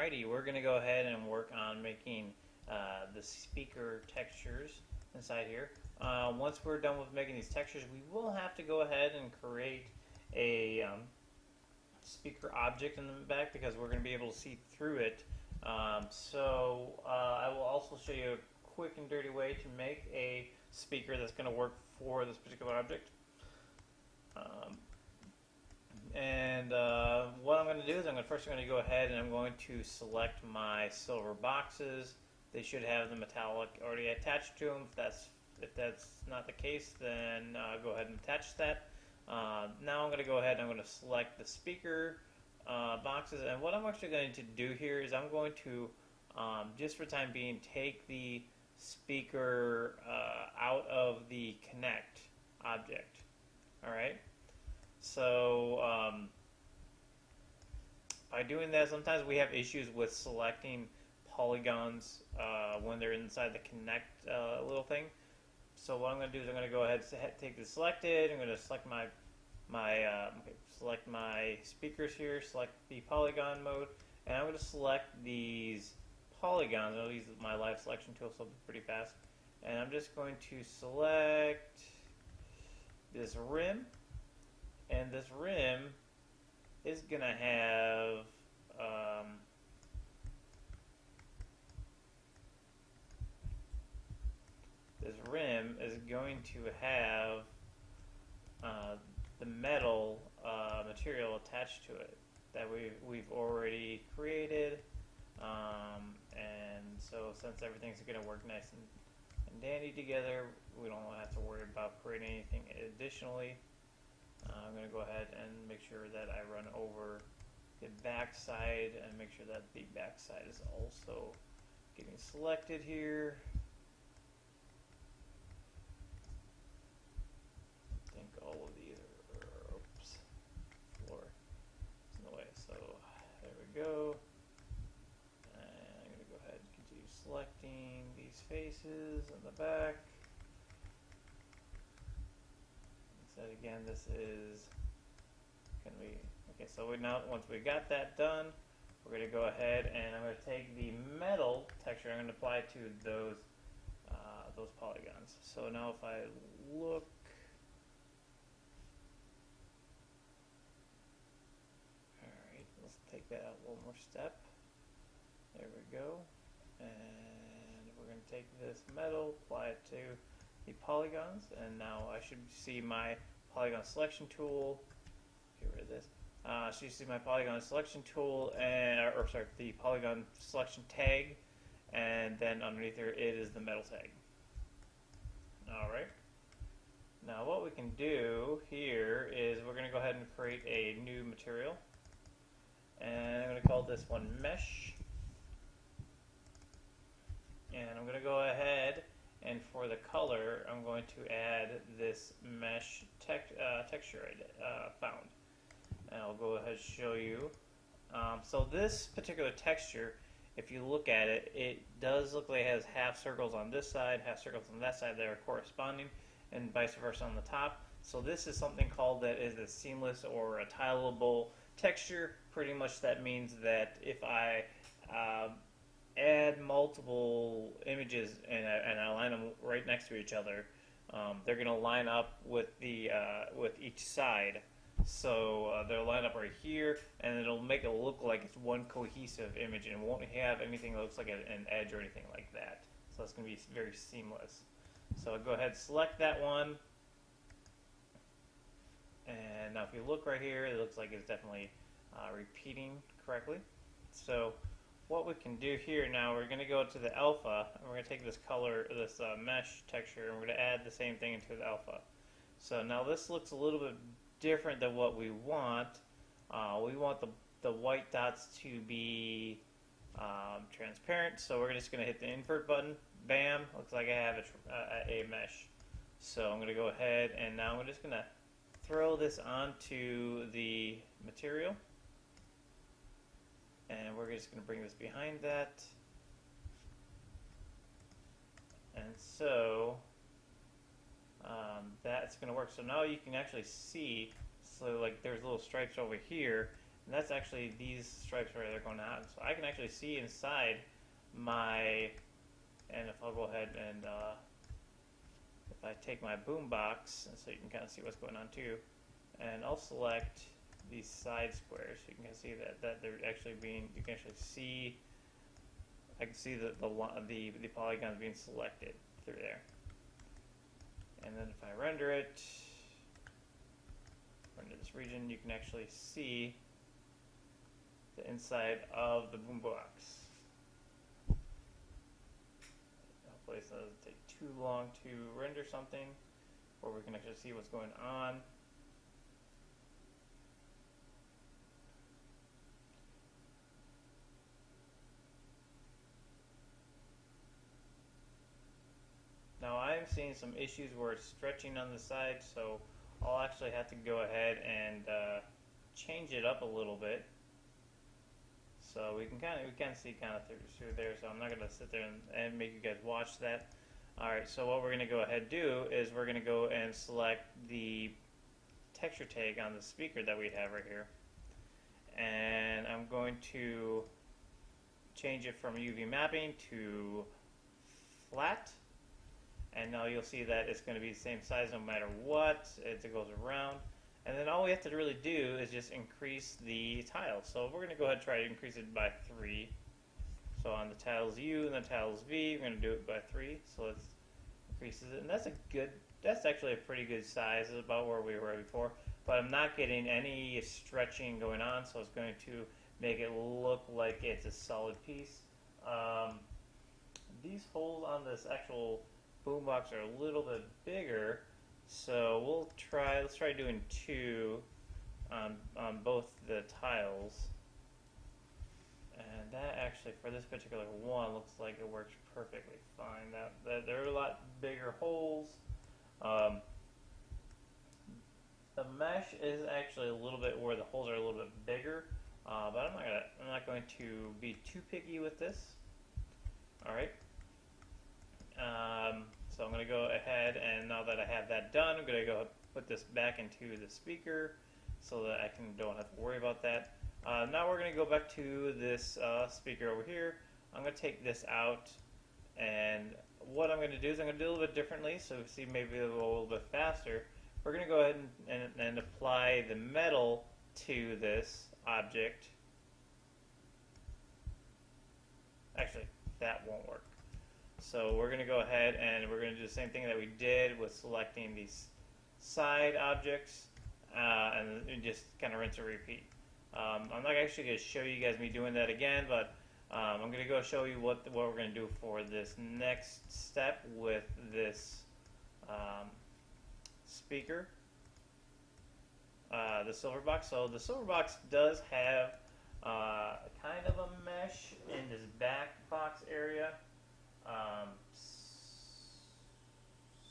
Alrighty, we're going to go ahead and work on making the speaker textures inside here. Once we're done with making these textures, we will have to go ahead and create a speaker object in the back because we're going to be able to see through it. I will also show you a quick and dirty way to make a speaker that's going to work for this particular object. What I'm going to do is I'm going to go ahead and I'm going to select my silver boxes. They should have the metallic already attached to them. If that's not the case, then go ahead and attach that. Now I'm going to go ahead and I'm going to select the speaker boxes, and what I'm actually going to do here is I'm going to, just for time being, take the speaker out of the connect object. Alright? So by doing that, sometimes we have issues with selecting polygons when they're inside the connect little thing. So what I'm going to do is I'm going to go ahead and take the selected. I'm going to select select my speakers here, select the polygon mode, and I'm going to select these polygons. I'll use my live selection tool, so it'll be pretty fast. And I'm just going to select this rim, and this rim is going to have the metal material attached to it that we've already created, and so since everything's going to work nice and dandy together, we don't have to worry about creating anything additionally. I'm going to go ahead and make sure that I run over the back side and make sure that the back side is also getting selected here. I think all of these are, oops, floor is in the way. So there we go. And I'm going to go ahead and continue selecting these faces in the back. Again, this is going to be okay. So once we got that done, we're going to go ahead and I'm going to take the metal texture. I'm going to apply it to those polygons. So now if I look, all right, let's take that out one more step. There we go, and we're going to take this metal, apply it to the polygons, and now I should see my polygon selection tool. Get rid of this. So you see my polygon selection tool, the polygon selection tag, and then underneath there it is the metal tag. Alright. Now what we can do here is we're going to go ahead and create a new material, and I'm going to call this one mesh, and I'm going to go ahead and for the color, I'm going to add this mesh texture I found. And I'll go ahead and show you. So this particular texture, if you look at it, it does look like it has half circles on this side, half circles on that side that are corresponding, and vice versa on the top. So this is something called that is a seamless or a tileable texture. Pretty much that means that if I add multiple images and I line them right next to each other, they're going to line up with each side. So they'll line up right here, and it'll make it look like it's one cohesive image, and it won't have anything that looks like an edge or anything like that. So it's going to be very seamless. So I'll go ahead and select that one, and now if you look right here, it looks like it's definitely repeating correctly. So what we can do here now, we're going to go to the alpha, and we're going to take this color, this mesh texture, and we're going to add the same thing into the alpha. So now this looks a little bit different than what we want. We want the white dots to be transparent, so we're just going to hit the invert button. Bam! Looks like I have a mesh. So I'm going to go ahead, and now I'm just going to throw this onto the material. And we're just going to bring this behind that. And so that's going to work. So now you can actually see, so like there's little stripes over here, And that's actually these stripes right there going on. So I can actually see inside my, and if I'll go ahead and if I take my boom box, and so you can kind of see what's going on too, and I'll select these side squares, so you can kind of see that they're actually being, you can actually see, I can see the polygons being selected through there. And then if I render it, render this region, you can actually see the inside of the boom box. Hopefully it doesn't take too long to render something, or we can actually see what's going on. Now I'm seeing some issues where it's stretching on the side, so I'll actually have to go ahead and change it up a little bit, so we can see kind of through there. So I'm not going to sit there and make you guys watch that. All right. So what we're going to go ahead and do is we're going to go and select the texture tag on the speaker that we have right here, and I'm going to change it from UV mapping to flat. And now you'll see that it's going to be the same size no matter what as it goes around. And then all we have to really do is just increase the tiles. So we're going to go ahead and try to increase it by 3. So on the tiles U and the tiles V, we're going to do it by 3. So let's increase it. And that's actually a pretty good size. It's about where we were before. But I'm not getting any stretching going on, so it's going to make it look like it's a solid piece. These holes on this actual boombox are a little bit bigger, so let's try doing 2 on both the tiles, and that actually for this particular one looks like it works perfectly fine. That there are a lot bigger holes. The mesh is actually a little bit where the holes are a little bit bigger, but I'm not going to be too picky with this. All right. So I'm going to go ahead, and now that I have that done, I'm going to go put this back into the speaker so that I don't have to worry about that. Now we're going to go back to this speaker over here. I'm going to take this out, and what I'm going to do is I'm going to do it a little bit differently, so see maybe it'll go a little bit faster. We're going to go ahead and apply the metal to this object. Actually, that won't work. So we're going to go ahead and we're going to do the same thing that we did with selecting these side objects, and just kind of rinse and repeat. I'm not actually going to show you guys me doing that again, but I'm going to go show you what we're going to do for this next step with this speaker, the silver box. So the silver box does have kind of a mesh in this back box area.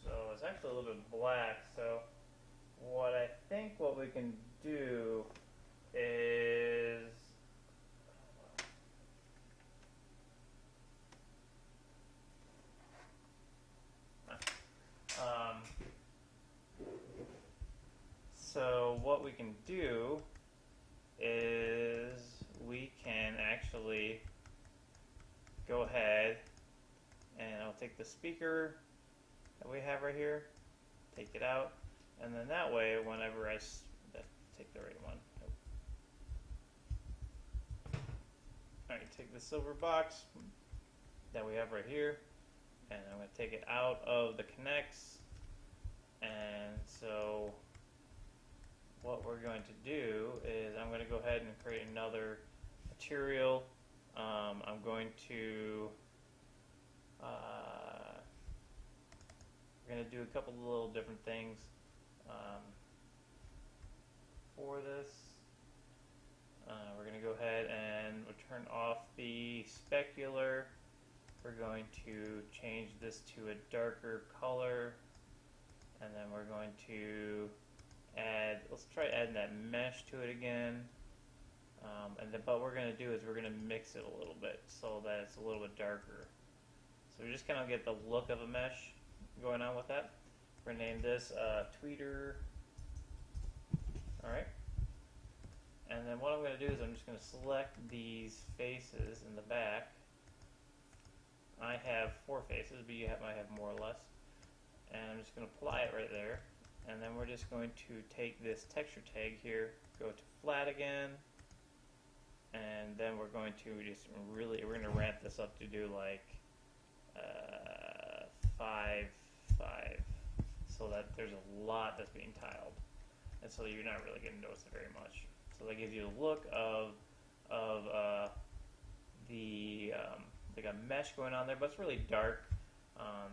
So it's actually a little bit black. So what we can do is we can actually go ahead and I'll take the speaker that we have right here, take it out, and then that way whenever take the right one. Nope. Alright, take the silver box that we have right here, and I'm going to take it out of the connects, and so what we're going to do is I'm going to go ahead and create another material. I'm going to we're going to do a couple of little different things for this. We're going to go ahead and turn off the specular. We're going to change this to a darker color, and then we're going to let's try adding that mesh to it again. But what we're going to do is we're going to mix it a little bit so that it's a little bit darker. So we just kind of get the look of a mesh going on with that. We're going to name this Tweeter. Alright. And then what I'm going to do is I'm just going to select these faces in the back. I have 4 faces, but you might have more or less. And I'm just going to apply it right there. And then we're just going to take this texture tag here, go to flat again, and then we're going to we're going to ramp this up to do like 5, 5, so that there's a lot that's being tiled, and so you're not really going to notice it very much. So that gives you a look of the like a mesh going on there, but it's really dark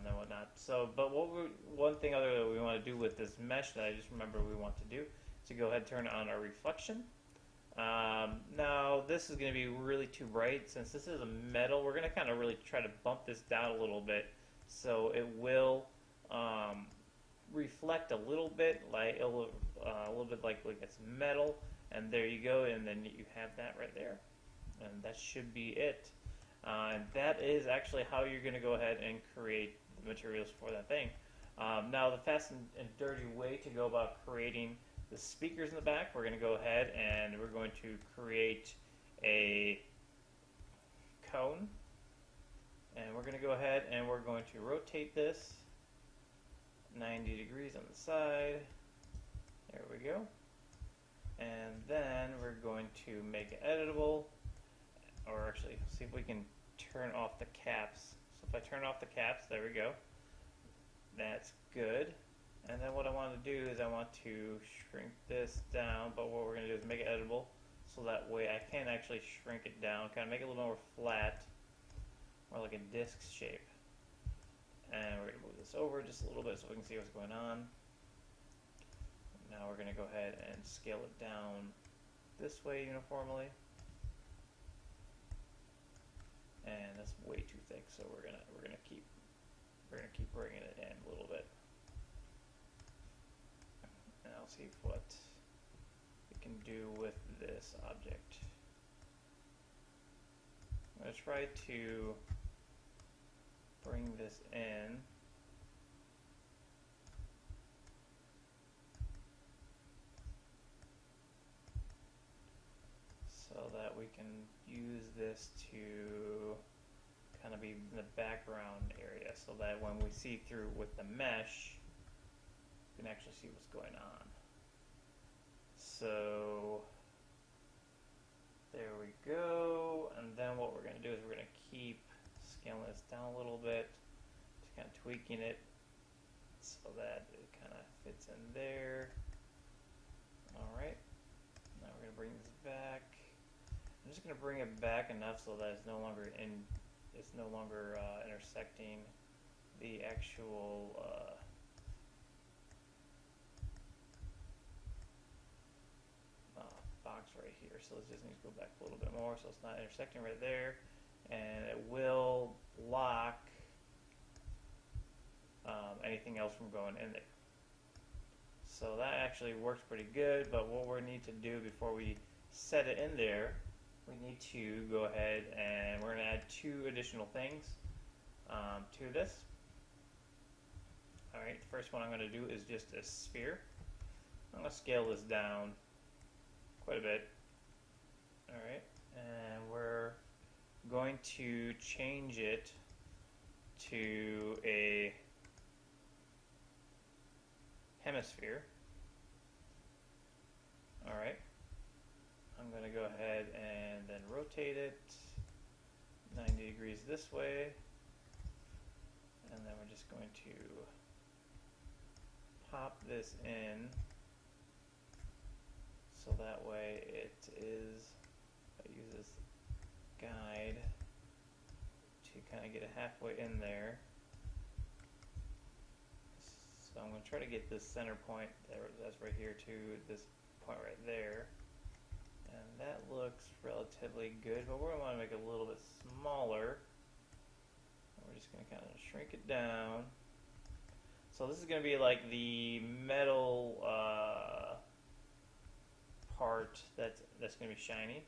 and whatnot. So, but one thing other that we want to do with this mesh that I just remember we want to do is to go ahead and turn on our reflection. Now this is going to be really too bright. Since this is a metal, we're going to kind of really try to bump this down a little bit so it will reflect a little bit like a little bit like it's metal. And there you go, and then you have that right there, and that should be it. And that is actually how you're going to go ahead and create the materials for that thing. Now the fast and dirty way to go about creating the speakers in the back, we're going to go ahead and we're going to create a cone, and we're going to go ahead and we're going to rotate this 90 degrees on the side. There we go. And then we're going to make it editable, or actually see if we can turn off the caps. So if I turn off the caps, there we go. That's good. And then what I want to do is I want to shrink this down, but what we're going to do is make it editable, so that way I can actually shrink it down, kind of make it a little more flat, more like a disc shape. And we're going to move this over just a little bit so we can see what's going on. Now we're going to go ahead and scale it down this way uniformly, and that's way too thick, so we're gonna keep bringing it in a little bit. And I'll see what we can do with this object. I'm going to try to bring this in. So that we can use this to kind of be in the background area, so that when we see through with the mesh, we can actually see what's going on. So there we go. And then what we're going to do is we're going to keep scaling this down a little bit, just kind of tweaking it so that it kind of fits in there. Alright, now we're going to bring this back. I'm just going to bring it back enough so that it's no longer intersecting the actual box right here. So it just needs to go back a little bit more so it's not intersecting right there, and it will block anything else from going in there. So that actually works pretty good, but what we need to do before we set it in there, we need to go ahead and we're going to add 2 additional things to this. Alright, the first one I'm going to do is just a sphere. I'm going to scale this down quite a bit. Alright, and we're going to change it to a hemisphere. Alright. I'm going to go ahead and then rotate it 90 degrees this way, and then we're just going to pop this in so that way it is, I use this guide to kind of get it halfway in there. So I'm going to try to get this center point that's right here to this point right there. And that looks relatively good, but we're going to want to make it a little bit smaller. We're just going to kind of shrink it down. So this is going to be like the metal part that's going to be shiny.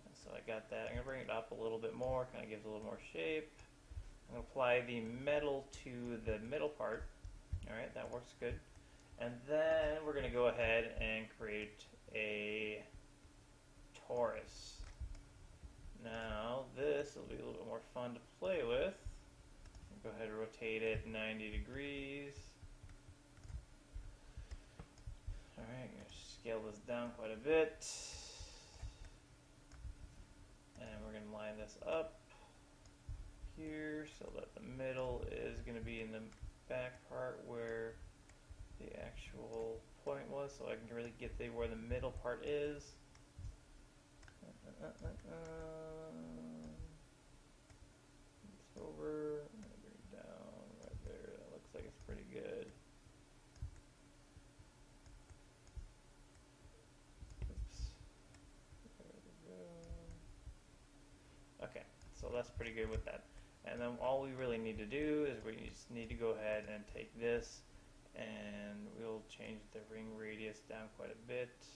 And so I got that. I'm going to bring it up a little bit more, kind of gives it a little more shape. I'm going to apply the metal to the middle part. Alright, that works good. And then we're going to go ahead and create a torus. Now this will be a little bit more fun to play with. Go ahead and rotate it 90 degrees. Alright, I'm going to scale this down quite a bit. And we're going to line this up here so that the middle is going to be in the back part where the actual point was, so I can really get where the middle part is. It's over. Bring it down right there. That looks like it's pretty good. Oops. There we go. Okay, so that's pretty good with that. And then all we really need to do is we just need to go ahead and take this and we'll change the ring radius down quite a bit.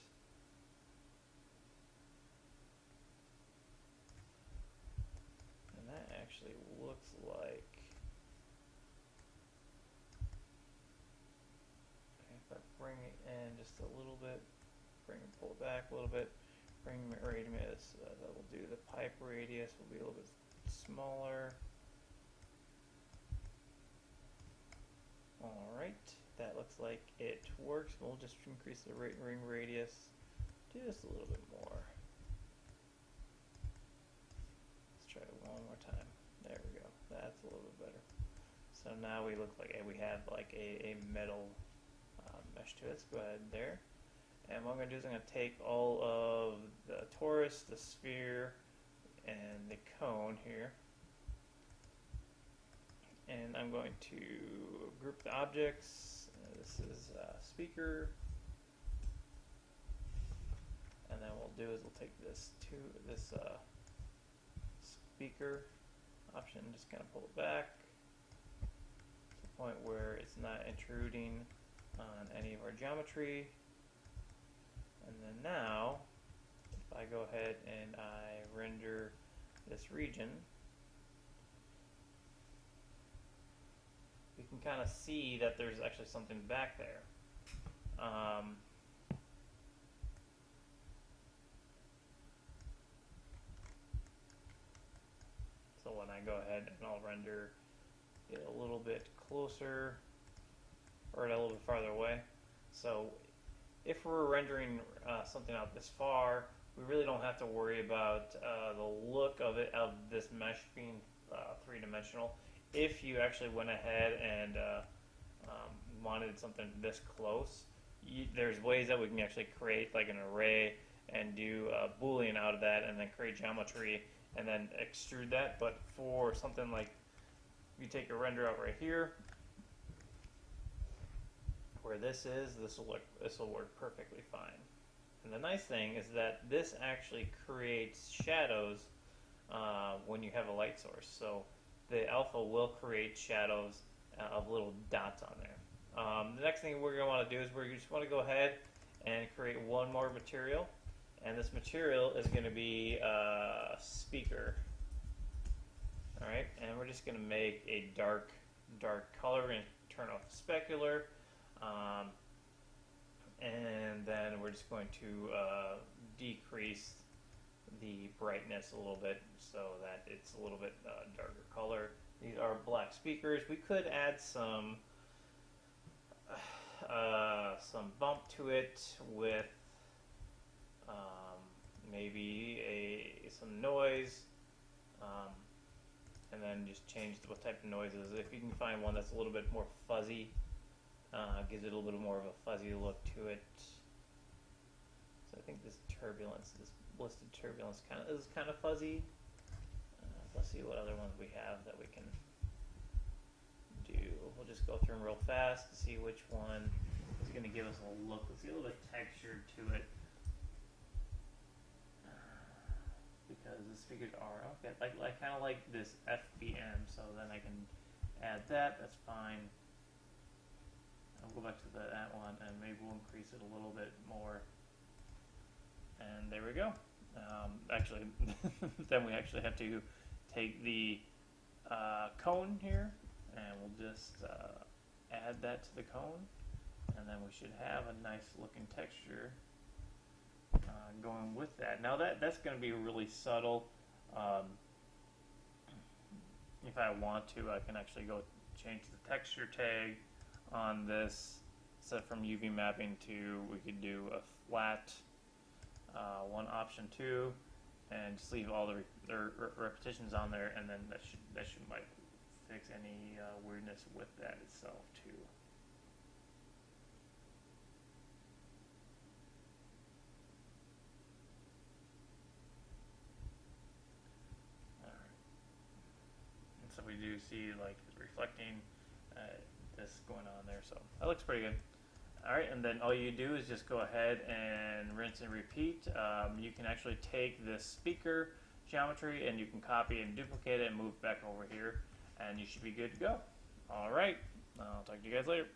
And that actually looks like, if I bring it in just a little bit, pull it back a little bit, bring the radius, that will do the pipe radius will be a little bit smaller. Alright, that looks like it works. We'll just increase the ring radius just a little bit more. Let's try it one more time. There we go. That's a little bit better. So now we look like we have like a metal mesh to it. Let's go ahead there. And what I'm going to do is I'm going to take all of the torus, the sphere, and the cone here. And I'm going to group the objects. This is speaker. And then what we'll do is we'll take this speaker option, just kind of pull it back to the point where it's not intruding on any of our geometry. And then now, if I go ahead and I render this region, we can kind of see that there's actually something back there. So when I go ahead and I'll render it a little bit closer, or a little bit farther away. So if we're rendering something out this far, we really don't have to worry about the look of this mesh being three-dimensional. If you actually went ahead and wanted something this close, there's ways that we can actually create like an array and do Boolean out of that and then create geometry and then extrude that. But for something like, you take a render out right here, where this will work perfectly fine. And the nice thing is that this actually creates shadows when you have a light source. So the alpha will create shadows of little dots on there. The next thing we're going to want to do is we just want to go ahead and create one more material. And this material is going to be speaker. Alright, and we're just going to make a dark color. We're going to turn off the specular. And then we're just going to decrease the brightness a little bit so that it's a little bit darker color. These are black speakers. We could add some bump to it with maybe some noise, and then just change what type of noise it is. If you can find one that's a little bit more fuzzy, gives it a little bit more of a fuzzy look to it. So I think this turbulence, this listed turbulence is kind of fuzzy. Let's see what other ones we have that we can do. We'll just go through them real fast to see which one is going to give us a look. Let's see a little bit of texture to it. Because the speakers are, okay, like kind of like this FBM, so then I can add that, that's fine. I'll go back to that one and maybe we'll increase it a little bit more. And there we go. Actually, then we actually have to take the cone here and we'll just add that to the cone. And then we should have a nice looking texture going with that. Now that's going to be really subtle. Um, if I want to, I can actually go change the texture tag on this. So from UV mapping to, we could do a flat one option 2, and just leave all the repetitions on there, and then that should might fix any weirdness with that itself too. And so we do see like reflecting this going on there, so that looks pretty good. Alright, and then all you do is just go ahead and rinse and repeat. You can actually take this speaker geometry and you can copy and duplicate it and move back over here, and you should be good to go. Alright, I'll talk to you guys later.